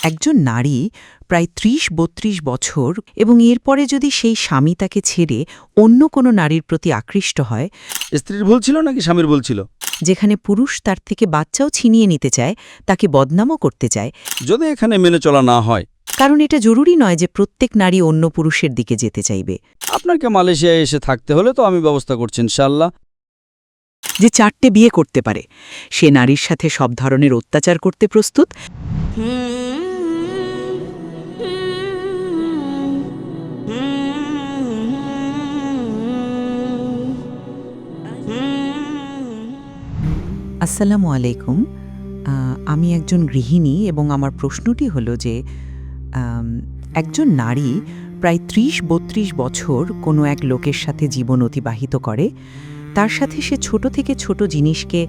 একজন নারী প্রায় ৩০-৩২ বছর এবং এরপরে যদি সেই স্বামী তাকে ছেড়ে অন্য কোনো নারীর প্রতি আকৃষ্ট হয়, স্ত্রীর ভুল ছিল নাকি স্বামীর ভুল ছিল? যেখানে পুরুষ তার থেকে বাচ্চাও ছিনিয়ে নিতে চায়, তাকে বদনামও করতে চায়, যদি এখানে মেনে চলা না হয়। কারণ এটা জরুরি নয় যে প্রত্যেক নারী অন্য পুরুষের দিকে যেতে চাইবে। আপনাকে মালয়েশিয়ায় এসে থাকতে হলে তো আমি ব্যবস্থা করছি ইনশাআল্লাহ। যে 4টে বিয়ে করতে পারে, সে নারীর সাথে সব ধরনের অত্যাচার করতে প্রস্তুত। আসসালামু আলাইকুম। আমি একজন গৃহিণী এবং আমার প্রশ্নটি হলো যে একজন নারী প্রায় ৩০-৩২ বছর কোনো এক লোকের সাথে জীবন অতিবাহিত করে, তার সাথে সে ছোট থেকে ছোট জিনিসকে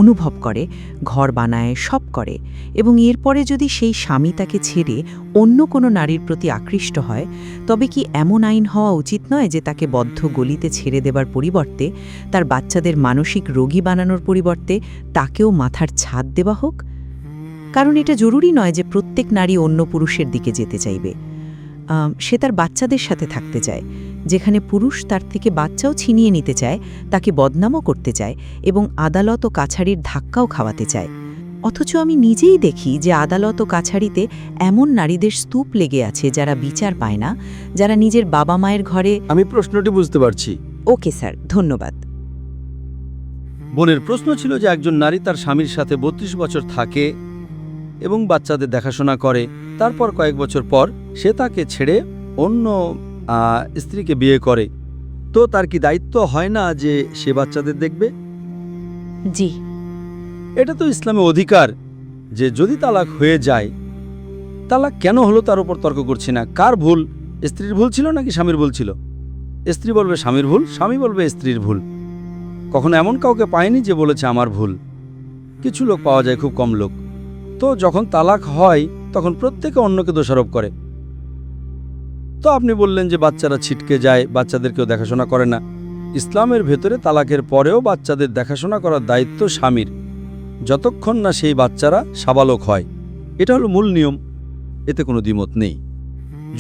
অনুভব করে, ঘর বানায়, সব করে, এবং এরপরে যদি সেই স্বামী তাকে ছেড়ে অন্য কোনো নারীর প্রতি আকৃষ্ট হয়, তবে কি এমন আইন হওয়া উচিত নয় যে তাকে বদ্ধ গলিতে ছেড়ে দেবার পরিবর্তে, তার বাচ্চাদের মানসিক রোগী বানানোর পরিবর্তে তাকেও মাথার ছাদ দেওয়া হোক? কারণ এটা জরুরি নয় যে প্রত্যেক নারী অন্য পুরুষের দিকে যেতে চাইবে। সে তার বাচ্চাদের সাথে থাকতে চায়, যেখানে পুরুষ তার থেকে বাচ্চাও ছিনিয়ে নিতে চায়, তাকে বদনামও করতে চায় এবং আদালত ও কাছারির ধাক্কাও খাওয়াতে চায়। অথচ আমি নিজেই দেখি যে আদালত ও কাছারিতে এমন নারীদের স্তূপ লেগে আছে যারা বিচার পায় না, যারা নিজের বাবা মায়ের ঘরে। আমি প্রশ্নটি বুঝতে পারছি। ওকে স্যার, ধন্যবাদ। বোনের প্রশ্ন ছিল যে একজন নারী তার স্বামীর সাথে ৩২ বছর থাকে এবং বাচ্চাদের দেখাশোনা করে, তারপর কয়েক বছর পর সে তাকে ছেড়ে অন্য স্ত্রীকে বিয়ে করে, তো তার কি দায়িত্ব হয় না যে সে বাচ্চাদের দেখবে? জি। এটা তো ইসলামে অধিকার যে যদি তালাক হয়ে যায়, তালাক কেন হলো তার উপর তর্ক করছি না। কার ভুল? স্ত্রীর ভুল ছিল নাকি স্বামীর ভুল ছিল? স্ত্রী বলবে স্বামীর ভুল, স্বামী বলবে স্ত্রীর ভুল। কখনো এমন কাউকে পায়নি যে বলেছে আমার ভুল। কিছু লোক পাওয়া যায়, খুব কম লোক। তো যখন তালাক হয় তখন প্রত্যেকে অন্যকে দোষারোপ করে। তো আপনি বললেন যে বাচ্চারা ছিটকে যায়, বাচ্চাদেরকেও দেখাশোনা করে না। ইসলামের ভেতরে তালাকের পরেও বাচ্চাদের দেখাশোনা করার দায়িত্ব স্বামীর, যতক্ষণ না সেই বাচ্চারা সাবালক হয়। এটা হলো মূল নিয়ম, এতে কোনো দ্বিমত নেই।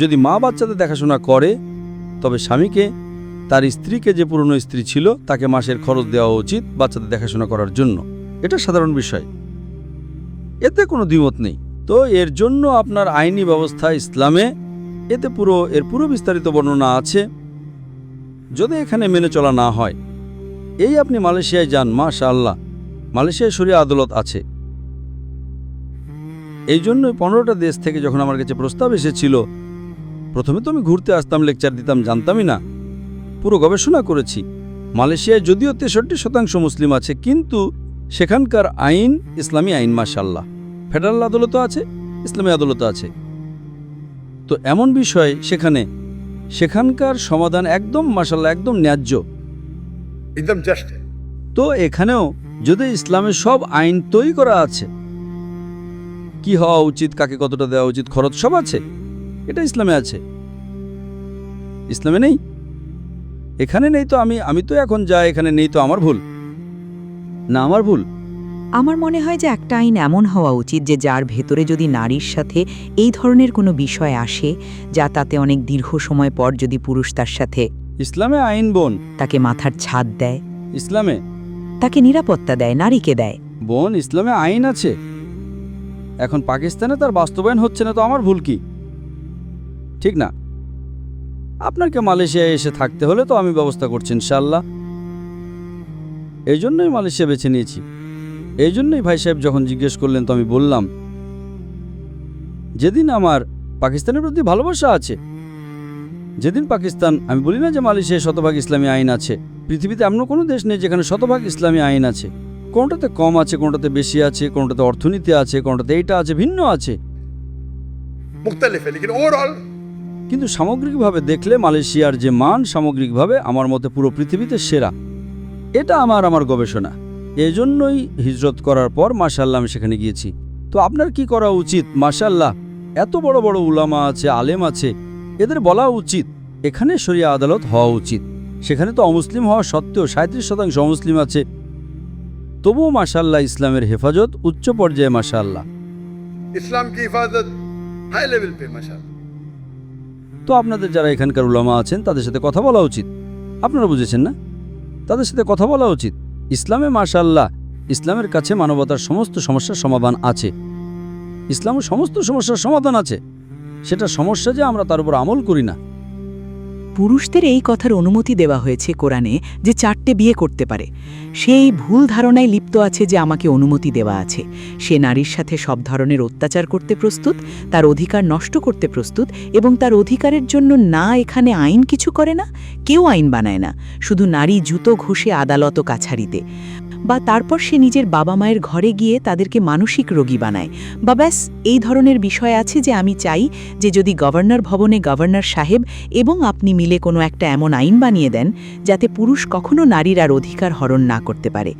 যদি মা বাচ্চাদের দেখাশোনা করে, তবে স্বামীকে তার স্ত্রীকে, যে পুরনো স্ত্রী ছিল, তাকে মাসের খরচ দেওয়া উচিত বাচ্চাদের দেখাশোনা করার জন্য। এটা সাধারণ বিষয়, এতে কোনো দ্বিমত নেই। তো এর জন্য আপনার আইনি ব্যবস্থা ইসলামে, এতে এর পুরো বিস্তারিত বর্ণনা আছে। যদি এখানে মেনে চলা না হয়, এই আপনি মালয়েশিয়ায় যান, মাশাআল্লাহ, মালয়েশিয়ায় শরিয়া আদালত আছে। এই জন্যই 15টা দেশ থেকে যখন আমার কাছে প্রস্তাব এসেছিল, প্রথমে তো আমি ঘুরতে আসতাম, লেকচার দিতাম, জানতামই না। পুরো গবেষণা করেছি। মালয়েশিয়ায় যদিও 63% মুসলিম আছে, কিন্তু সেখানকার আইন ইসলামী আইন, মাশাআল্লাহ। ফেডারেল আদালতও আছে, ইসলামী আদালতও আছে। তো এমন বিষয় সেখানকার সমাধান একদম মাশাআল্লাহ, একদম ন্যায্য, एकदम जस्ट है। তো এখানেও যদি ইসলামের সব আইন তৈরি করা আছে, কি হওয়া উচিত, কাকে কতটা দেওয়া উচিত, খরচ সব আছে, এটা ইসলামে আছে। ইসলামে নেই, এখানে নেই। তো আমি তো এখন যাই, এখানে নেই, তো আমার ভুল না? আমার ভুল? আমার মনে হয় যে একটা আইন এমন হওয়া উচিত যে যার ভেতরে যদি নারীর সাথে এই ধরনের কোনো বিষয় আসে, যা তাতে অনেক দীর্ঘ সময় পর যদি পুরুষ তার সাথে ইসলামে আইন বোন, তাকে মাথার ছাদ দেয়, ইসলামে তাকে নিরাপত্তা দেয়, নারীকে দেয়। বোন, ইসলামে আইন আছে। এখন পাকিস্তানে তার বাস্তবায়ন হচ্ছে না, তো আমার ভুল কি? ঠিক না? আপনাকে মালয়েশিয়ায় এসে থাকতে হলে তো আমি ব্যবস্থা করছি ইনশাআল্লাহ। এই জন্যই মালয়েশিয়া বেছে নিয়েছি। এই জন্যই ভাই সাহেব যখন জিজ্ঞেস করলেন, তো আমি বললাম, যেদিন আমার পাকিস্তানের প্রতি ভালোবাসা আছে, যেদিন পাকিস্তান, আমি বলি না যে মালয়েশিয়ায় শতভাগ ইসলামী আইন আছে। পৃথিবীতে এমন কোনো দেশ নেই যেখানে শতভাগ ইসলামী আইন আছে। কোনটাতে কম আছে, কোনটাতে বেশি আছে, কোনটাতে অর্থনীতি আছে, কোনটাতে এইটা আছে, ভিন্ন আছে। मुख्तलिफ है, लेकिन ओवरऑल কিন্তু সামগ্রিকভাবে দেখলে মালয়েশিয়ার যে মান, সামগ্রিকভাবে আমার মতে পুরো পৃথিবীতে সেরা। এটা আমার গবেষণা। এজন্যই হিজরত করার পর মাশাআল্লাহ আমি সেখানে গিয়েছি। তো আপনার কি করা উচিত? মাশাআল্লাহ, এত বড় বড় উলামা আছে, আলেম আছে, এদের বলা উচিত এখানে শরিয়া আদালত হওয়া উচিত। সেখানে তো অমুসলিম হওয়া সত্ত্বেও 37% অমুসলিম আছে, তবুও মাশাআল্লাহ ইসলামের হেফাজত উচ্চ পর্যায়ে, মাশাআল্লাহ। इस्लाम की हिफाजत हाई लेवल पे माशाल्लाह। তো আপনাদের যারা এখানকার উলামা আছেন তাদের সাথে কথা বলা উচিত। আপনারা বুঝেছেন না? তাদের সাথে কথা বলা উচিত। ইসলামে মাশাআল্লাহ, ইসলামের কাছে মানবতার সমস্ত সমস্যার সমাধান আছে। ইসলামের সমস্ত সমস্যার সমাধান আছে। সেটা সমস্যা যে আমরা তার উপর আমল করি না। পুরুষদের এই কথার অনুমতি দেওয়া হয়েছে কোরআনে যে 4টে বিয়ে করতে পারে। সেই ভুল ধারণায় লিপ্ত আছে যে আমাকে অনুমতি দেওয়া আছে। সে নারীর সাথে সব ধরনের অত্যাচার করতে প্রস্তুত, তার অধিকার নষ্ট করতে প্রস্তুত, এবং তার অধিকারের জন্য না এখানে আইন কিছু করে না, কেউ আইন বানায় না, শুধু নারী জুতো ঘষে আদালত ও কাছারিতে, বা তারপর সে নিজের বাবা মায়ের ঘরে গিয়ে তাদেরকে মানসিক রোগী বানায়, বা ব্যাস এই ধরনের বিষয় আছে যে আমি চাই যে যদি গভর্নর ভবনে গভর্নর সাহেব এবং আপনি মিলে কোনো একটা এমন আইন বানিয়ে দেন যাতে পুরুষ কখনো নারীর আর অধিকার হরণ না করতে পারে।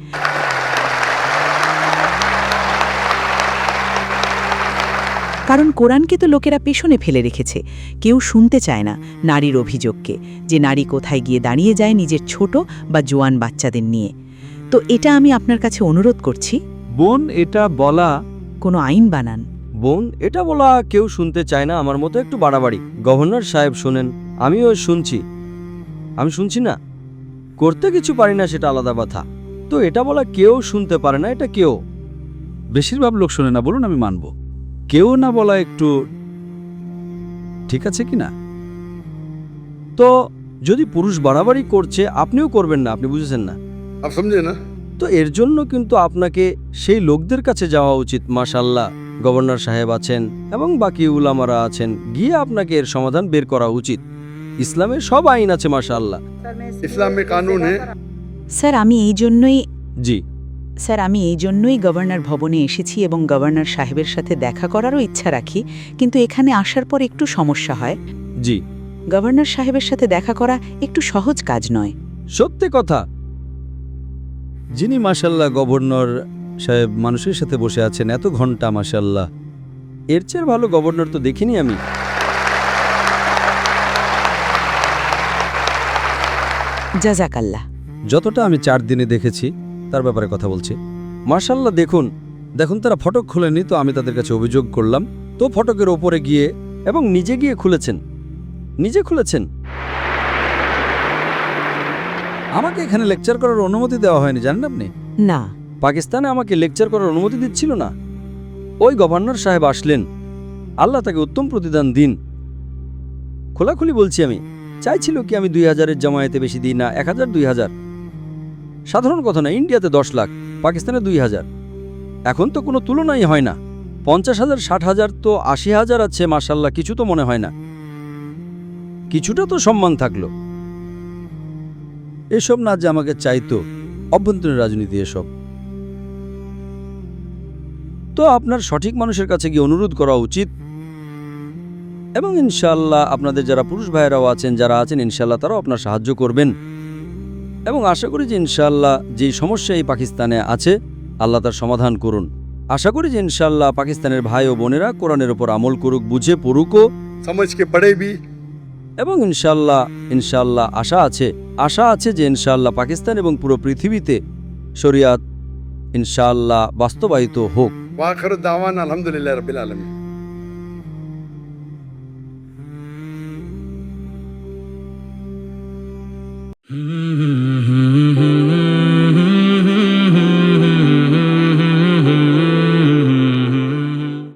কারণ কোরআনকে তো লোকেরা পেছনে ফেলে রেখেছে, কেউ শুনতে চায় না নারীর অভিযোগকে, যে নারী কোথায় গিয়ে দাঁড়িয়ে যায় নিজের ছোট বা জোয়ান বাচ্চাদের নিয়ে। তো এটা আমি আপনার কাছে অনুরোধ করছি, বোন, এটা বলা কোনো আইন বানান। বোন, এটা বলা কেউ শুনতে চায় না। আমার মতো একটু বাড়াবাড়ি। গভর্নর সাহেব শোনেন, আমিও শুনছি। আমি শুনছি না, করতে কিছু পারি না সেটা আলাদা কথা। তো এটা বলা কেউ শুনতে পারে না, এটা কেউ বেশিরভাগ লোক শোনে না। বলুন, আমি মানব। কেউ না বলা একটু ঠিক আছে কি না? তো যদি পুরুষ বাড়াবাড়ি করছে আপনিও করবেন না, আপনি বুঝেছেন না? आप समझे ना? তো এর জন্য কিন্তু আপনাকে সেই লোকদের কাছে যাওয়া উচিত। মাশাআল্লাহ, গভর্নর সাহেব আছেন এবং বাকি উলামারা আছেন, গিয়ে আপনাকে এর সমাধান বের করা উচিত। ইসলামের সব আইন আছে মাশাআল্লাহ। इस्लाम में कानून है। স্যার আমি জি, এই জন্যই গভর্নর ভবনে এসেছি এবং গভর্নর সাহেবের সাথে দেখা করারও ইচ্ছা রাখি, কিন্তু এখানে আসার পর একটু সমস্যা হয়। জি, গভর্নর সাহেবের সাথে দেখা করা একটু সহজ কাজ নয়। সত্যি কথা। যিনি মাশাআল্লাহ গভর্নর সাহেব মানুষের সাথে বসে আছেন এত ঘন্টা, মাশাআল্লাহ, এর চেয়ে ভালো গভর্নর তো দেখিনি আমি। জাযাকাল্লাহ। যতটা আমি 4 দিনে দেখেছি তার ব্যাপারে কথা বলছি। মাশাআল্লাহ, দেখুন তারা ফটক খুলেনি, তো আমি তাদের কাছে অভিযোগ করলাম। তো ফটকের ওপরে গিয়ে এবং নিজে গিয়ে নিজে খুলেছেন। আমাকে এখানে লেকচার করার অনুমতি দেওয়া হয়নি, জানেন আপনি? না, পাকিস্তানে আমাকে লেকচার করার অনুমতি দিচ্ছিল না। ওই গভর্নর সাহেব আসলেন, আল্লাহ তাকে উত্তম প্রতিদান দিন। খোলাখুলি বলছি, আমি চাইছিল কি আমি 2000-এর জামায়াতে বেশি দিই না, 1000, 2000। সাধারণ কথা না, ইন্ডিয়াতে 10 লাখ, পাকিস্তানে 2000। এখন তো কোনো তুলনাই হয় না। 50,000, 60,000 তো 80,000 আছে, মাশাআল্লাহ, কিছু তো মনে হয় না। কিছুটা তো সম্মান থাকলো। এসব না যে আমাকে চাইতো, অভ্যন্তরীণ রাজনীতি এসব। তো আপনার সঠিক মানুষের কাছে গিয়ে অনুরোধ করা উচিত, এবং ইনশাআল্লাহ আপনাদের যারা পুরুষ ভাইয়েরাও আছেন, ইনশাআল্লাহ তারাও আপনার সাহায্য করবেন। এবং আশা করি যে ইনশাআল্লাহ যেই সমস্যা এই পাকিস্তানে আছে আল্লাহ তার সমাধান করুন। আশা করি যে ইনশাআল্লাহ পাকিস্তানের ভাই ও বোনেরা কোরআনের উপর আমল করুক, বুঝে পড়ুকও, समझ के पढ़े भी। এবং ইনশাআল্লাহ আশা আছে যে ইনশাআল্লাহ পাকিস্তান এবং পুরো পৃথিবীতে শরিয়াত ইনশাআল্লাহ বাস্তবায়িত হোক। वाखिर दावाना अल्हम्दुलिल्लाह रब्बिल आलमीन।